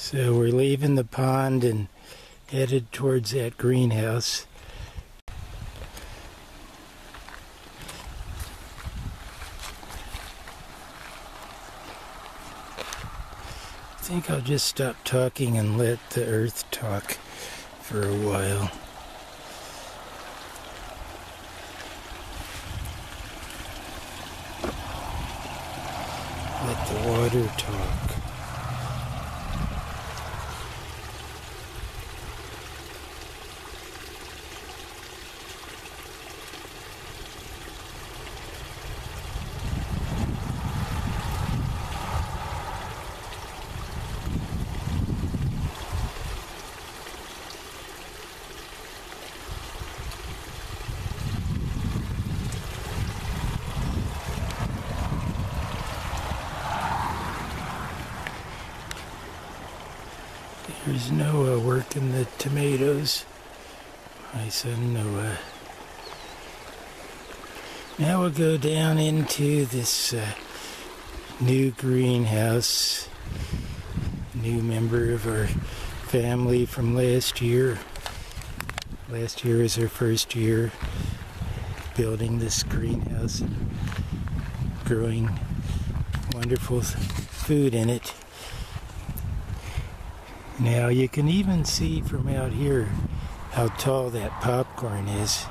So we're leaving the pond and headed towards that greenhouse. I think I'll just stop talking and let the earth talk for a while. Let the water talk. There's Noah working the tomatoes. My son Noah. Now we'll go down into this new greenhouse. New member of our family from last year. Last year was our first year building this greenhouse and growing wonderful food in it. Now you can even see from out here how tall that popcorn is.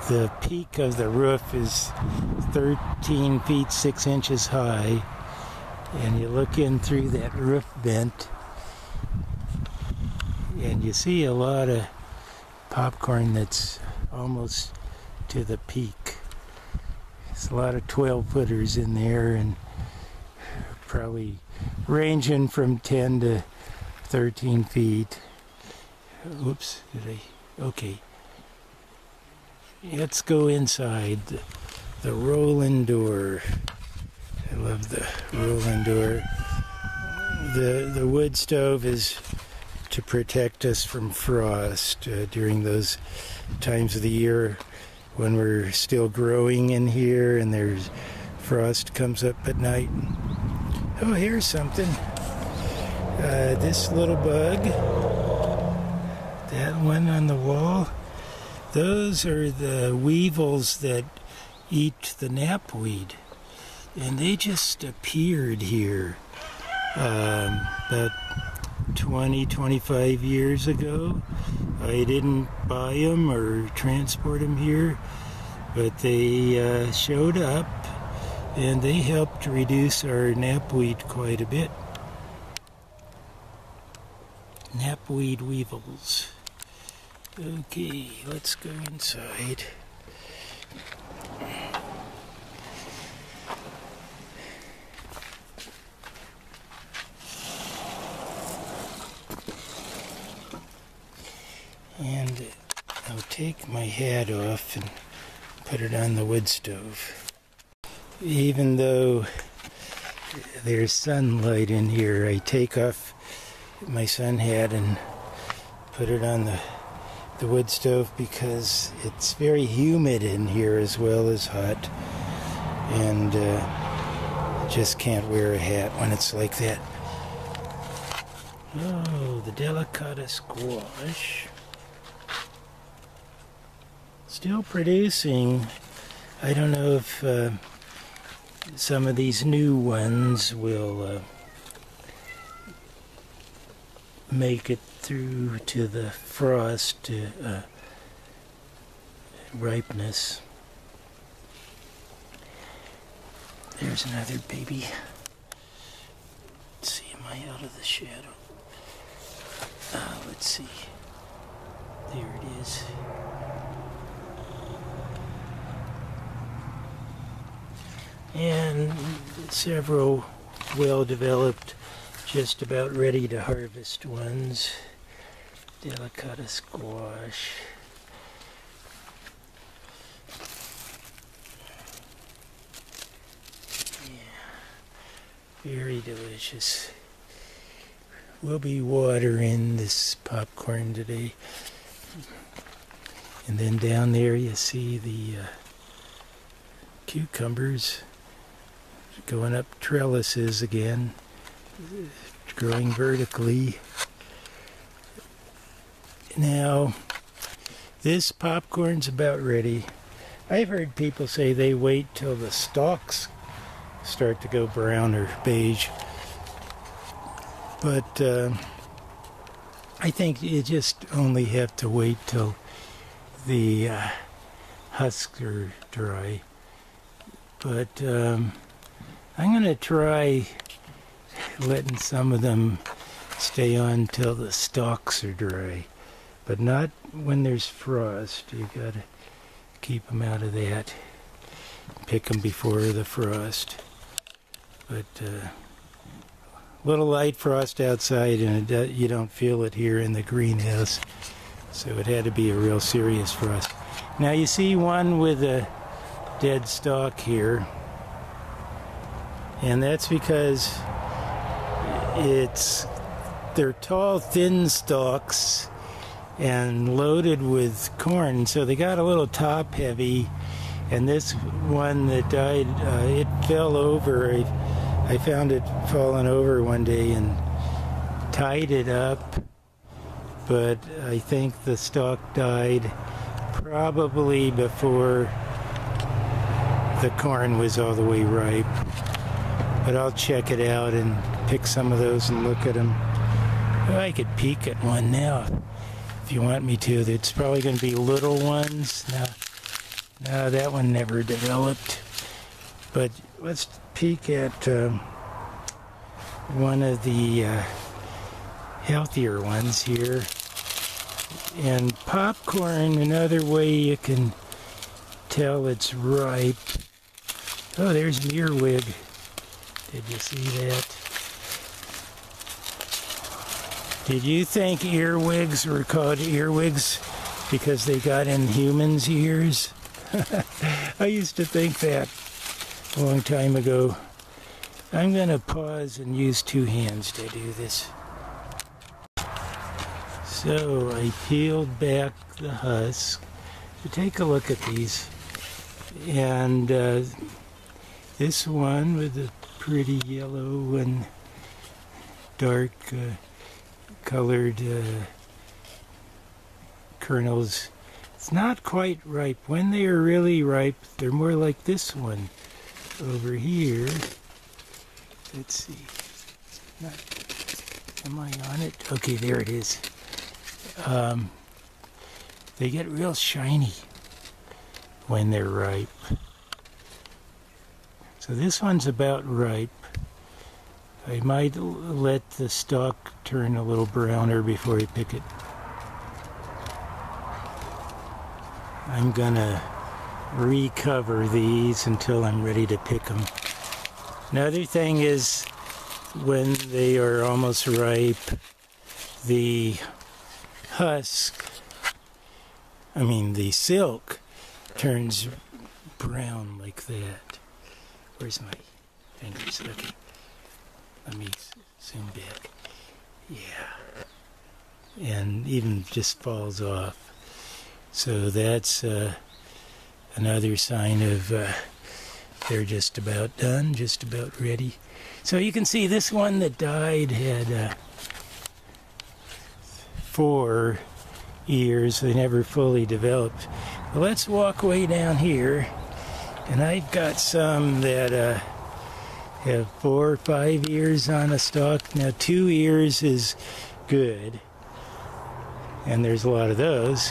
The peak of the roof is 13 feet 6 inches high, and you look in through that roof vent and you see a lot of popcorn that's almost to the peak. There's a lot of 12-footers in there, and probably ranging from 10 to 13 feet. Oops, okay. Let's go inside the rolling door. I love the rolling door. The wood stove is to protect us from frost during those times of the year when we're still growing in here and there's frost comes up at night. Oh, here's something. This little bug, that one on the wall, those are the weevils that eat the knapweed. And they just appeared here about 20-25 years ago. I didn't buy them or transport them here, but they showed up. And they helped reduce our knapweed quite a bit. Knapweed weevils. Okay, let's go inside. And I'll take my hat off and put it on the wood stove. Even though there's sunlight in here, I take off my sun hat and put it on the wood stove because it's very humid in here as well as hot, and just can't wear a hat when it's like that. Oh, the Delicata Squash. Still producing. I don't know if some of these new ones will make it through to the frost ripeness. There's another baby. Let's see, am I out of the shadow? Let's see. There it is. And several well-developed, just about ready to harvest ones. Delicata Squash. Yeah, very delicious. We'll be watering this popcorn today. And then down there you see the cucumbers. going up trellises again, growing vertically. Now, this popcorn's about ready. I've heard people say they wait till the stalks start to go brown or beige. But I think you just only have to wait till the husks are dry. But I'm going to try letting some of them stay on till the stalks are dry. But not when there's frost. You got to keep them out of that. Pick them before the frost. But little light frost outside, and you don't feel it here in the greenhouse. So it had to be a real serious frost. Now you see one with a dead stalk here, and that's because they're tall, thin stalks and loaded with corn, so they got a little top heavy. And this one that died, it fell over. I found it falling over one day and tied it up, but I think the stalk died probably before the corn was all the way ripe. But I'll check it out and pick some of those and look at them. Well, I could peek at one now if you want me to. It's probably going to be little ones. No, that one never developed. But let's peek at one of the healthier ones here. And popcorn, another way you can tell it's ripe. Oh, there's an earwig. Did you see that? Did you think earwigs were called earwigs because they got in humans' ears? I used to think that a long time ago. I'm going to pause and use two hands to do this. So I peeled back the husk to take a look at these. And this one with the pretty yellow and dark colored kernels, it's not quite ripe. When they are really ripe, they're more like this one over here. Let's see. Am I on it? Okay, there it is. They get real shiny when they're ripe. So this one's about ripe. I might let the stalk turn a little browner before I pick it. I'm gonna recover these until I'm ready to pick them. Another thing is, when they are almost ripe, the the silk turns brown like that. Where's my fingers? Okay. Let me zoom back. Yeah. And even just falls off. So that's another sign of they're just about done, just about ready. So you can see this one that died had 4 ears. They never fully developed. Well, let's walk way down here. And I've got some that have 4 or 5 ears on a stalk. Now 2 ears is good, and there's a lot of those.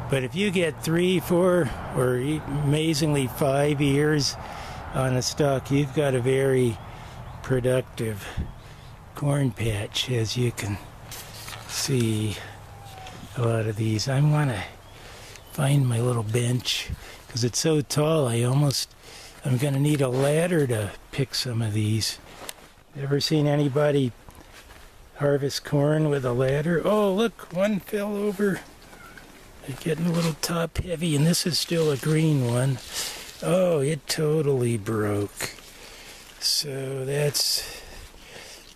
But if you get 3, 4, or amazingly 5 ears on a stalk, you've got a very productive corn patch, as you can see. A lot of these. I want to find my little bench because it's so tall. I'm going to need a ladder to pick some of these. Ever seen anybody harvest corn with a ladder? Oh, look, one fell over. They're getting a little top heavy, and this is still a green one. Oh, it totally broke. So that's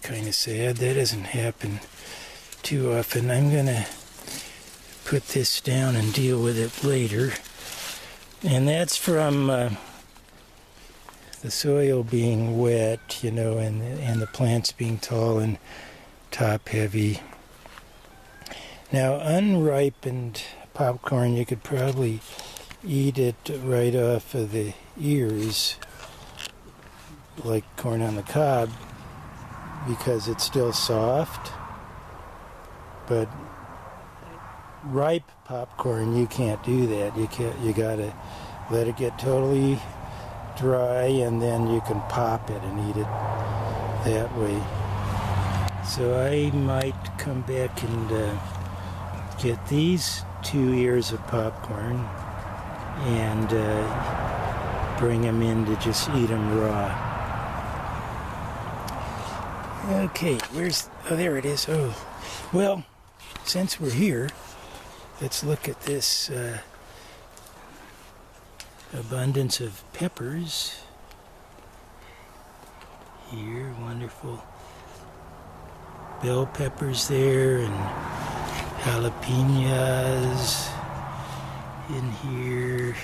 kind of sad. That doesn't happen too often. I'm going to put this down and deal with it later. And that's from the soil being wet, you know, and the plants being tall and top heavy. Now, unripened popcorn, you could probably eat it right off of the ears, like corn on the cob, because it's still soft. But ripe popcorn, you can't do that. You gotta let it get totally dry, and then you can pop it and eat it that way. So I might come back and get these 2 ears of popcorn and bring them in to just eat them raw. Okay, oh, there it is. Oh, well, since we're here, let's look at this abundance of peppers here. Wonderful bell peppers there, and jalapenos in here,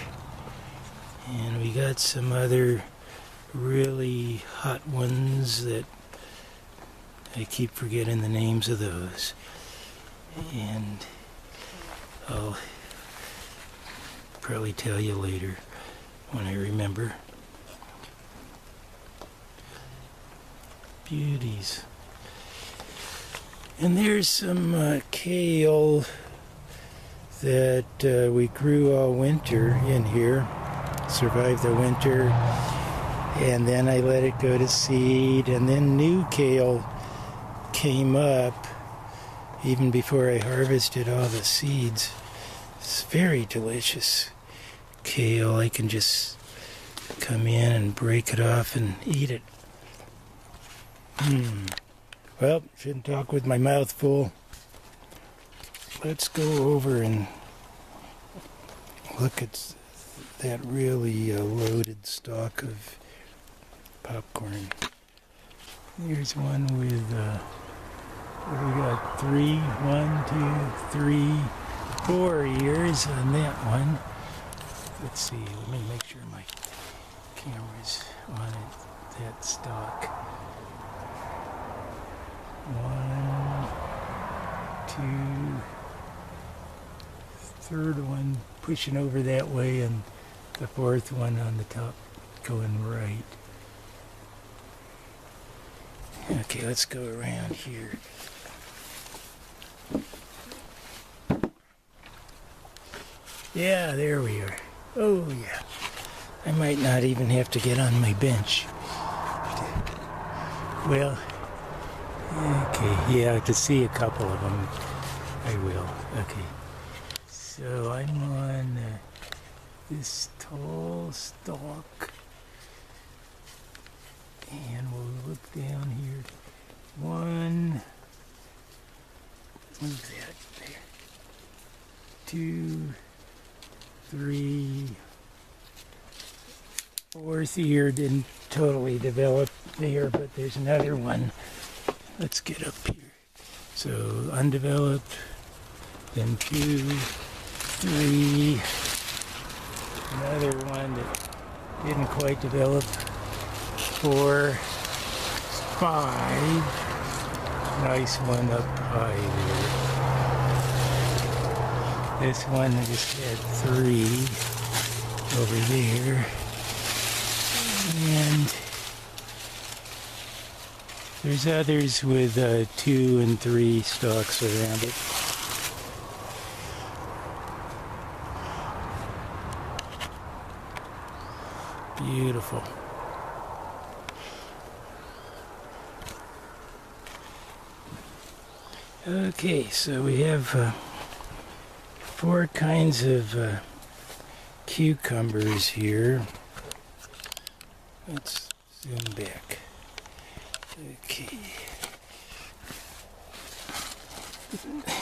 and we got some other really hot ones that I keep forgetting the names of those, and I'll probably tell you later when I remember. Beauties. And there's some kale that we grew all winter in here, survived the winter, and then I let it go to seed, and then new kale came up even before I harvested all the seeds. It's very delicious kale. I can just come in and break it off and eat it. Well, shouldn't talk with my mouth full. Let's go over and look at that really loaded stalk of popcorn. Here's one with, what do we got? 4 ears on that one. Let's see, let me make sure my camera's on it, that stalk. 1, 2, third one pushing over that way, and the 4th one on the top going right. Okay, let's go around here. Yeah, there we are. Oh yeah. I might not even have to get on my bench. Well, okay, yeah, to see a couple of them, I will. Okay, so I'm on this tall stalk, and we'll look down here. 1, move that there. 2, 3, 4th ear didn't totally develop there, but there's another one. Let's get up here. So undeveloped, then 2, 3, another one that didn't quite develop, 4, 5, nice one up high there. This one just had 3 over there, and there's others with 2 and 3 stalks around it. Beautiful. Okay, so we have 4 kinds of cucumbers here. Let's zoom back. Okay.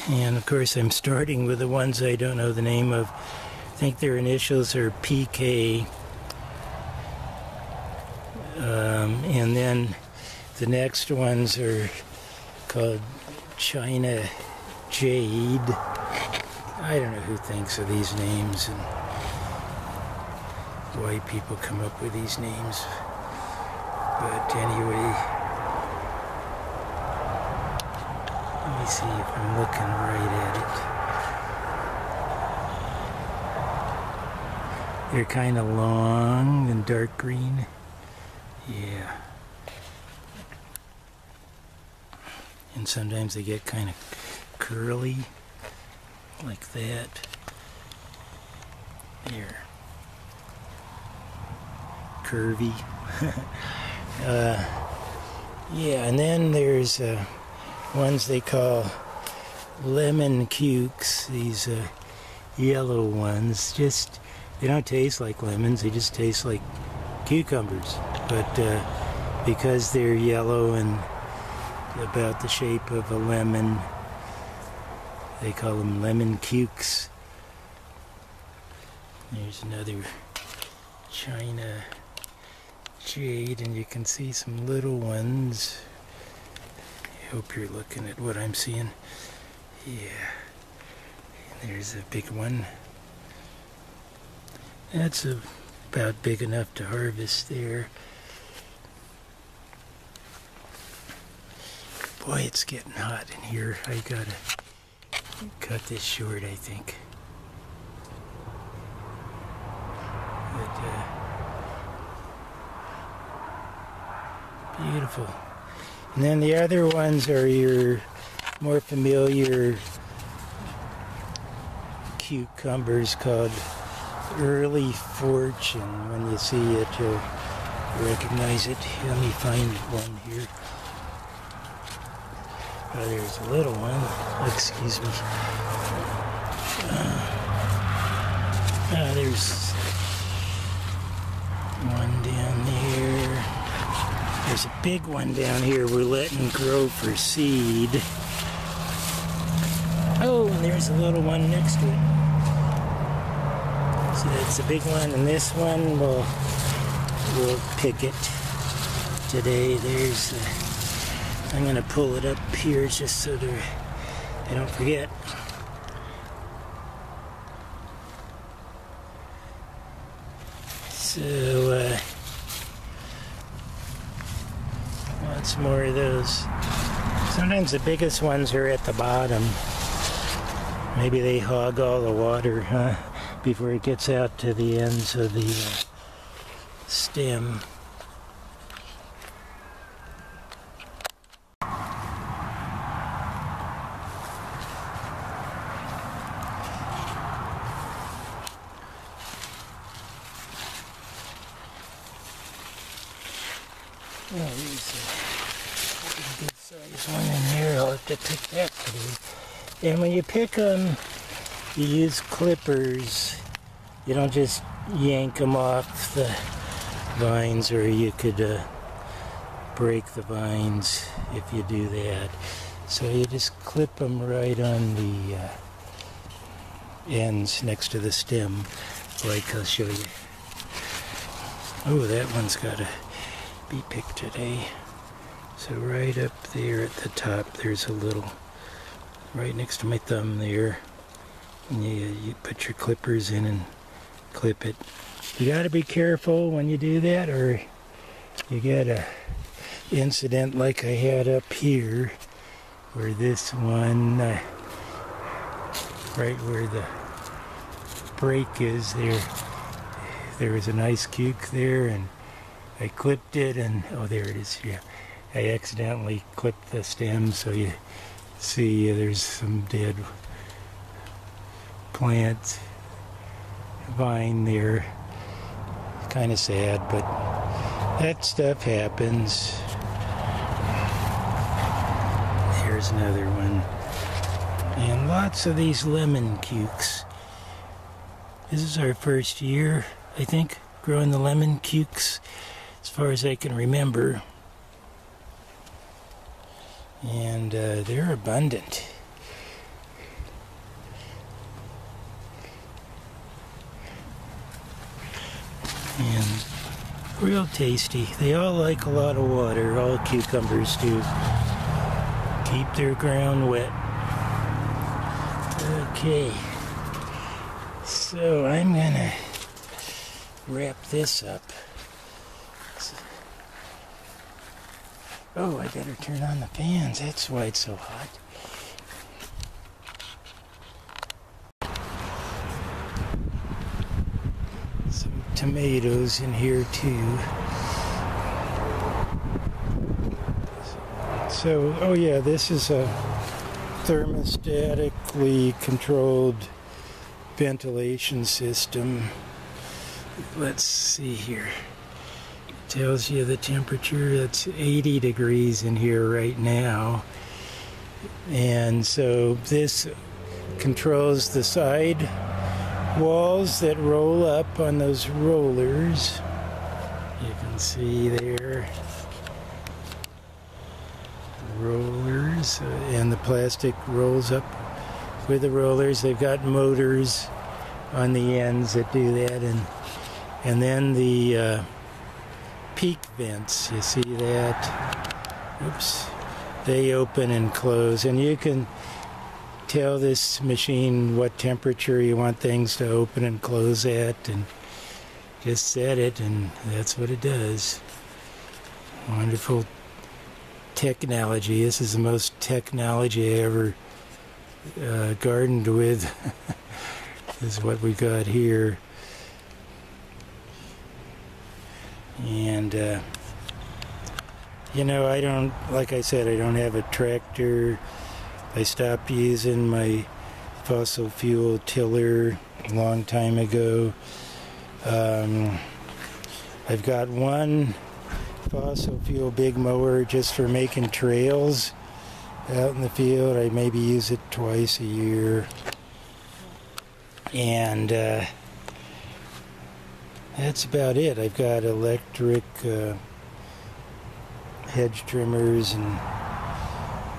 And of course I'm starting with the ones I don't know the name of. I think their initials are PK. And then the next ones are called China Jade. I don't know who thinks of these names and why people come up with these names. But anyway, let me see if I'm looking right at it. They're kind of long and dark green. Yeah. And sometimes they get kind of curly, like that. There. Curvy. Yeah, and then there's ones they call lemon cukes, these yellow ones. Just, they don't taste like lemons, they just taste like cucumbers. But because they're yellow and about the shape of a lemon, they call them lemon cukes. There's another China jade, and you can see some little ones. I hope you're looking at what I'm seeing. Yeah, and there's a big one. That's about big enough to harvest there. Boy, it's getting hot in here. I gotta cut this short, I think. But, beautiful. And then the other ones are your more familiar cucumbers called Early Fortune. When you see it, you'll recognize it. Let me find one here. Oh, there's a little one. Excuse me. There's one down there. There's a big one down here we're letting grow for seed. Oh, and there's a little one next to it. So that's a big one, and this one we'll pick it today. There's I'm going to pull it up here just so I don't forget. So, lots more of those. Sometimes the biggest ones are at the bottom. Maybe they hog all the water, huh? Before it gets out to the ends of the stem. Oh, there's a good sized one in here. I'll have to pick that today. And when you pick them, you use clippers. You don't just yank them off the vines, or you could break the vines if you do that. So you just clip them right on the ends next to the stem, like I'll show you. Oh, that one's got to be picked today. So right up there at the top, there's a little, right next to my thumb there. And you put your clippers in and clip it. You got to be careful when you do that, or you get a incident like I had up here, where this one, right where the break is there was a nice cuke there, and I clipped it, and oh, there it is. Yeah, I accidentally clipped the stem, so you see there's some dead plant vine there. Kind of sad, but that stuff happens. Here's another one, and lots of these lemon cukes. This is our first year, I think, growing the lemon cukes, as far as I can remember. And they're abundant. And real tasty. They all like a lot of water. All cucumbers do. Keep their ground wet. Okay. So I'm gonna wrap this up. Oh, I better turn on the fans. That's why it's so hot. Some tomatoes in here too. So, oh yeah, this is a thermostatically controlled ventilation system. Let's see here. It tells you the temperature. It's 80 degrees in here right now. And so this controls the side walls that roll up on those rollers. You can see there. Rollers, and the plastic rolls up with the rollers. They've got motors on the ends that do that, and then the peak vents, you see that? Oops. They open and close, and you can tell this machine what temperature you want things to open and close at, and just set it, and that's what it does. Wonderful technology. This is the most technology I ever gardened with. This is what we got here. And you know, I don't, like I said, I don't have a tractor. I stopped using my fossil fuel tiller a long time ago. I've got one fossil fuel big mower just for making trails out in the field. I maybe use it twice a year. And that's about it. I've got electric hedge trimmers and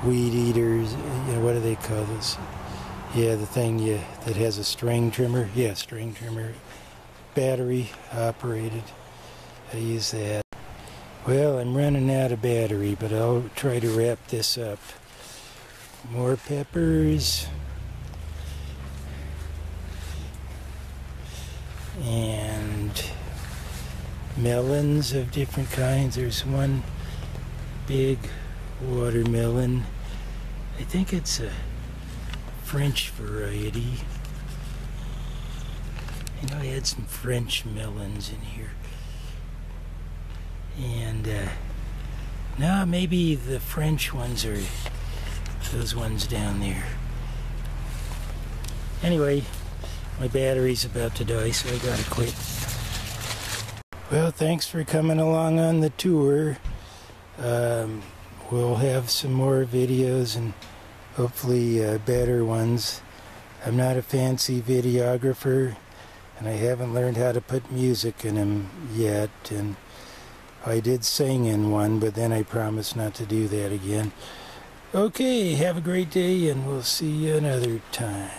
weed eaters. You know, what do they call this? Yeah, the thing that has a string trimmer. Yeah, string trimmer. Battery operated. I use that. Well, I'm running out of battery, but I'll try to wrap this up. More peppers. And melons of different kinds. There's one big watermelon. I think it's a French variety. You know, I had some French melons in here. And no, maybe the French ones are those ones down there. Anyway, my battery's about to die, so I gotta quit. Well, thanks for coming along on the tour. We'll have some more videos, and hopefully better ones. I'm not a fancy videographer, and I haven't learned how to put music in them yet. And I did sing in one, but then I promised not to do that again. Okay, have a great day, and we'll see you another time.